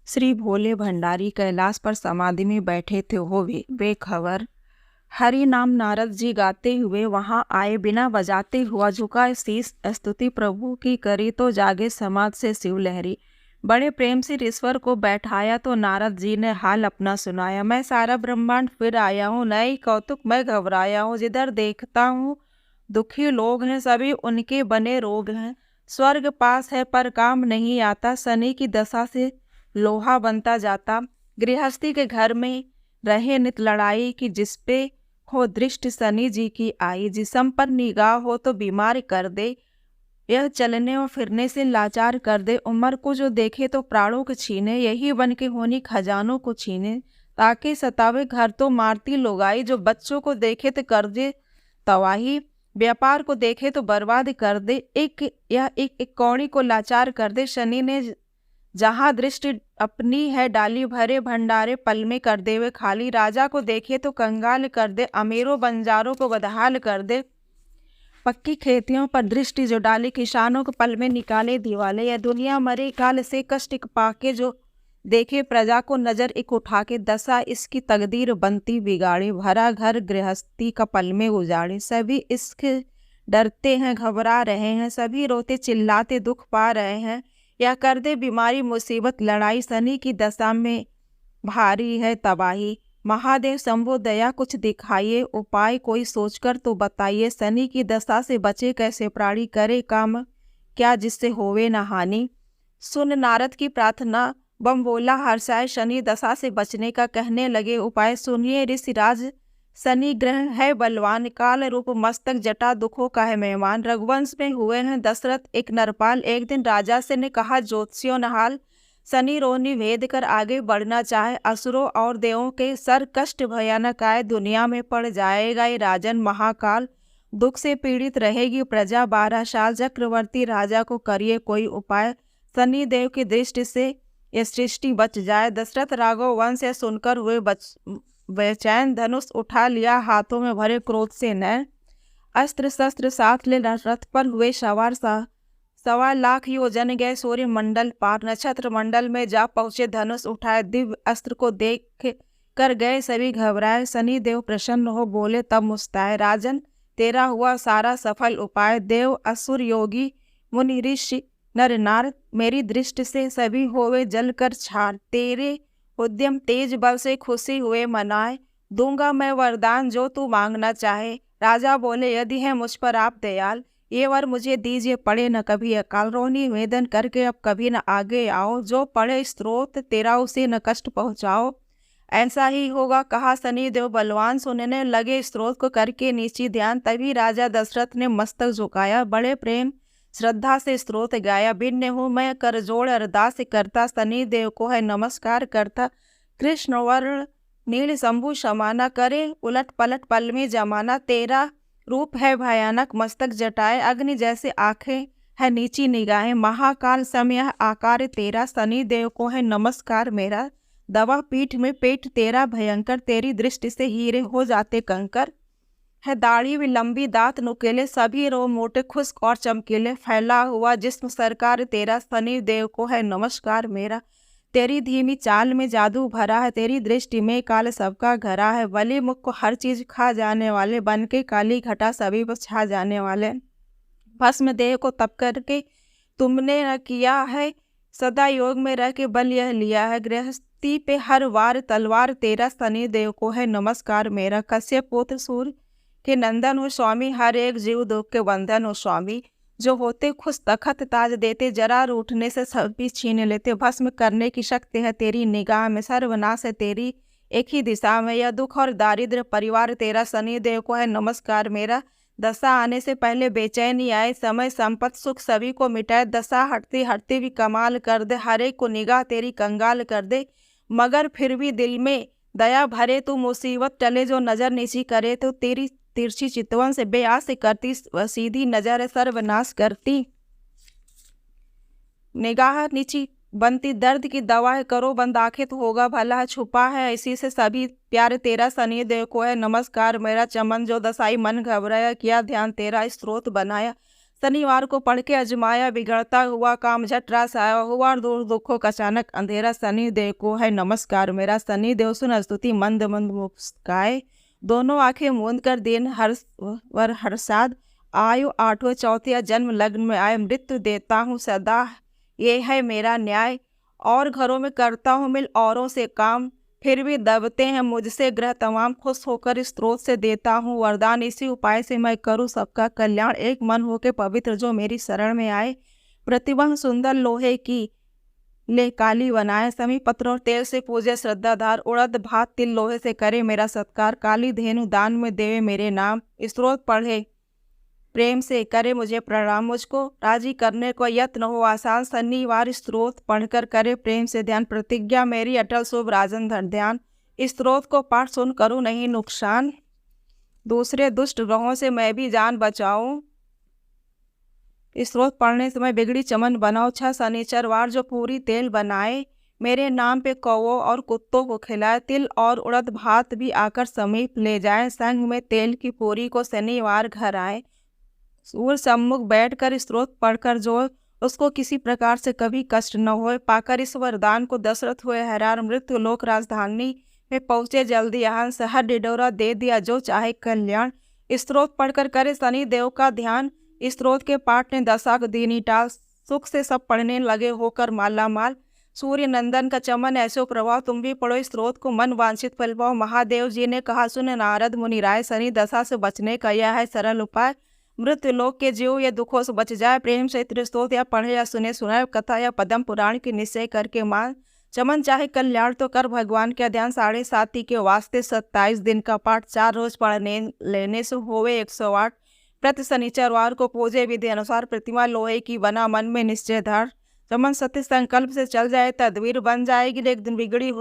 श्री भोले भंडारी कैलाश पर समाधि में बैठे थे। हो बेखबर हरि नाम नारद जी गाते हुए वहां आए। बिना बजाते हुआ झुका शीश, स्तुति प्रभु की करी तो जागे समाज से शिव लहरी। बड़े प्रेम से ईश्वर को बैठाया तो नारद जी ने हाल अपना सुनाया। मैं सारा ब्रह्मांड फिर आया हूँ, नई कौतुक मैं घबराया हूँ। जिधर देखता हूँ दुखी लोग हैं, सभी उनके बने रोग हैं। स्वर्ग पास है पर काम नहीं आता, शनि की दशा से लोहा बनता जाता। गृहस्थी के घर में रहे नित लड़ाई की, जिसपे हो दृष्टि शनि जी की आई। जिस्म पर निगाह हो तो बीमार कर दे, यह चलने और फिरने से लाचार कर दे। उम्र को जो देखे तो प्राणों को छीने, यही बन के होनी खजानों को छीने। ताकि सतावे घर तो मारती लोगाई, जो बच्चों को देखे तो कर दे तबाही। व्यापार को देखे तो बर्बाद कर दे, एक कौड़ी को लाचार कर दे। शनि ने जहाँ दृष्टि अपनी है डाली, भरे भंडारे पल में कर दे वे खाली। राजा को देखे तो कंगाल कर दे, अमीरों बंजारों को बदहाल कर दे। पक्की खेतियों पर दृष्टि जो डाली, किसानों को पल में निकाले दिवाले। यह दुनिया मरे काल से कष्ट पाके, जो देखे प्रजा को नजर एक उठा के। दशा इसकी तकदीर बनती बिगाड़ी, भरा घर गृहस्थी का पल में उजाड़े। सभी इसके डरते हैं, घबरा रहे हैं, सभी रोते चिल्लाते दुख पा रहे हैं। या कर दे बीमारी मुसीबत लड़ाई, शनि की दशा में भारी है तबाही। महादेव शंभो दया कुछ दिखाइए, उपाय कोई सोचकर तो बताइए। शनि की दशा से बचे कैसे प्राणी, करे काम क्या जिससे होवे न हानि। सुन नारद की प्रार्थना बम बोला हर्षाय, शनि दशा से बचने का कहने लगे उपाय। सुनिए ऋषिराज शनि ग्रह है बलवान, काल रूप मस्तक जटा दुखों का है मेहमान। रघुवंश में हुए हैं दशरथ एक नरपाल, एक दिन राजा से ने कहा ज्योतिषियों नहाल। शनि रोनी भेद कर आगे बढ़ना चाहे, असुरों और देवों के सर कष्ट भयानक आए। दुनिया में पड़ जाएगा ये राजन महाकाल, दुख से पीड़ित रहेगी प्रजा 12 साल। चक्रवर्ती राजा को करिए कोई उपाय, शनि देव की दृष्टि से ये सृष्टि बच जाए। दशरथ राघव वंश से सुनकर हुए बेचैन, धनुष उठा लिया हाथों में भरे क्रोध से नैन। अस्त्र शस्त्र साथ ले रथ पर हुए सवार, 1.25 योजन गए सूर्य मंडल पार। नक्षत्र मंडल में जा पहुंचे, धनुष उठाए, दिव्य अस्त्र को देख कर गए सभी घबराए। शनि देव प्रसन्न हो बोले तब मुस्ताए, राजन तेरा हुआ सारा सफल उपाय। देव असुर योगी मुनि ऋषि नर नार, मेरी दृष्टि से सभी होवे जल कर छार। तेरे उद्यम तेज बल से खुशी हुए मनाए, दूंगा मैं वरदान जो तू मांगना चाहे। राजा बोले यदि है मुझ पर आप दयाल, ये वर मुझे दीजिए पड़े न कभी अकाल। रोनी निवेदन करके अब कभी न आगे आओ, जो पड़े स्त्रोत तेरा उसे न कष्ट पहुँचाओ। ऐसा ही होगा कहा शनि देव बलवान, सुनने लगे स्त्रोत को करके नीची ध्यान। तभी राजा दशरथ ने मस्तक झुकाया, बड़े प्रेम श्रद्धा से स्त्रोत गाया। भिन्न हूँ मैं कर जोड़ अरदास करता, शनि देव को है नमस्कार करता। कृष्ण वर्ण नील शंभु समाना, करे उलट पलट पल में जमाना। तेरा रूप है भयानक मस्तक जटाए, अग्नि जैसे आंखें है नीची निगाहें। महाकाल समय आकार तेरा, शनि देव को है नमस्कार मेरा। दवा पीठ में पेट तेरा भयंकर, तेरी दृष्टि से हीरे हो जाते कंकर। है दाढ़ी भी लंबी दांत नुकीले, सभी रो मोटे खुश्क और चमकीले। फैला हुआ जिस्म सरकार तेरा, शनि देव को है नमस्कार मेरा। तेरी धीमी चाल में जादू भरा है, तेरी दृष्टि में काल सबका घरा है। बलि मुख को हर चीज खा जाने वाले, बन के काली घटा सभी पर छा जाने वाले। भस्म देह को तप करके तुमने न किया है, सदा योग में रह के बल यह लिया है। गृहस्थी पे हर वार तलवार तेरा, शनि देव को है नमस्कार मेरा। कश्यप पुत्र सूर्य के नंदन हो स्वामी, हर एक जीव दुख के बंधन हो स्वामी। जो होते खुश तखत ताज देते, जरा रूठने से सभी छीन लेते। भस्म करने की शक्ति है तेरी निगाह में, सर्वनाश है तेरी एक ही दिशा में। यह दुख और दारिद्र्य परिवार तेरा, शनि देव को है नमस्कार मेरा। दशा आने से पहले बेचैनी आए, समय संपत्ति सुख सभी को मिटाए। दशा हटती हटती भी कमाल कर दे, हर एक को निगाह तेरी कंगाल कर दे। मगर फिर भी दिल में दया भरे, तू मुसीबत टले जो नजर नीची करे। तो तेरी तिरछी चितवन से बेआस से करती, सीधी नजर सर्वनाश करती। निगाह नीची बनती दर्द की दवा है, करो बंद आंखें तो होगा भला। छुपा है इसी से सभी प्यार तेरा, शनि देव को है नमस्कार मेरा। चमन जो दसाई मन घबराया, किया ध्यान तेरा स्त्रोत बनाया। शनिवार को पढ़ के अजमाया, बिगड़ता हुआ काम झट रास आया हुआ और दूर दुखों का अचानक अंधेरा। शनिदेव को है नमस्कार मेरा, शनिदेव सुन स्तुति मंद मंद मुस्काए। दोनों आंखें मूंद कर दिन हर्ष वर हर्षाद, आयु आठवें चौथिया जन्म लग्न में आए। मृत्यु देता हूँ सदा, ये है मेरा न्याय। और घरों में करता हूँ मिल औरों से काम, फिर भी दबते हैं मुझसे ग्रह तमाम। खुश होकर इस स्रोत से देता हूँ वरदान, इसी उपाय से मैं करूँ सबका कल्याण। एक मन होके पवित्र जो मेरी शरण में आए, प्रतिबंध सुंदर लोहे की ले काली बनाए। समी पत्र और तेल से पूजे श्रद्धाधार, उड़द भात तिल लोहे से करे मेरा सत्कार। काली धेनु दान में देवे मेरे नाम, स्त्रोत पढ़े प्रेम से करे मुझे प्रणाम। मुझको राजी करने को यत्न हो आसान, शनिवार स्त्रोत पढ़कर करे प्रेम से ध्यान। प्रतिज्ञा मेरी अटल शुभ राजन धर ध्यान, स्त्रोत को पाठ सुन करूँ नहीं नुकसान। दूसरे दुष्ट ग्रहों से मैं भी जान बचाऊं, स्त्रोत पढ़ने से मैं बिगड़ी चमन बनाओ। 6 शनिचरवार जो पूरी तेल बनाए, मेरे नाम पे कौवों और कुत्तों को खिलाए। तिल और उड़द भात भी आकर समीप ले जाए, संग में तेल की पूरी को शनिवार घर आए। सूर्य सम्मुख बैठकर स्त्रोत पढ़कर जो उसको किसी प्रकार से कभी कष्ट न होए। पाकर इस वरदान को दशरथ हुए हैरान, मृत्यु लोक राजधानी में पहुँचे जल्दी यहाँ। शहर डिडोरा दे दिया जो चाहे कल्याण, स्त्रोत पढ़कर करे शनि देव का ध्यान। स्त्रोत के पाठ ने दशा को दीनी टाल, सुख से सब पढ़ने लगे होकर माला माल। सूर्य नंदन का चमन ऐसो प्रभाव, तुम भी पढ़ो स्त्रोत को मन वांछित फल पाओ। महादेव जी ने कहा सुन नारद मुनि राय, शनि दशा से बचने का यह है सरल उपाय। मृत्यु लोक के जीव ये दुखों से बच जाए, प्रेम से त्रिस्तोत्र या पढ़े या सुने सुनाए कथा या पद्म पुराण की निश्चय करके मान। चमन चाहे कल्याण तो कर भगवान का ध्यान, 7.5 के वास्ते 27 दिन का पाठ, 4 रोज पढ़ने लेने से होवे 108। प्रति शनिचरवार को पूजे विधि अनुसार, प्रतिमा लोहे की बना मन में निश्चय धर। चमन सत्य संकल्प से चल जाए तदवीर बन जाएगी, एक दिन बिगड़ी हुई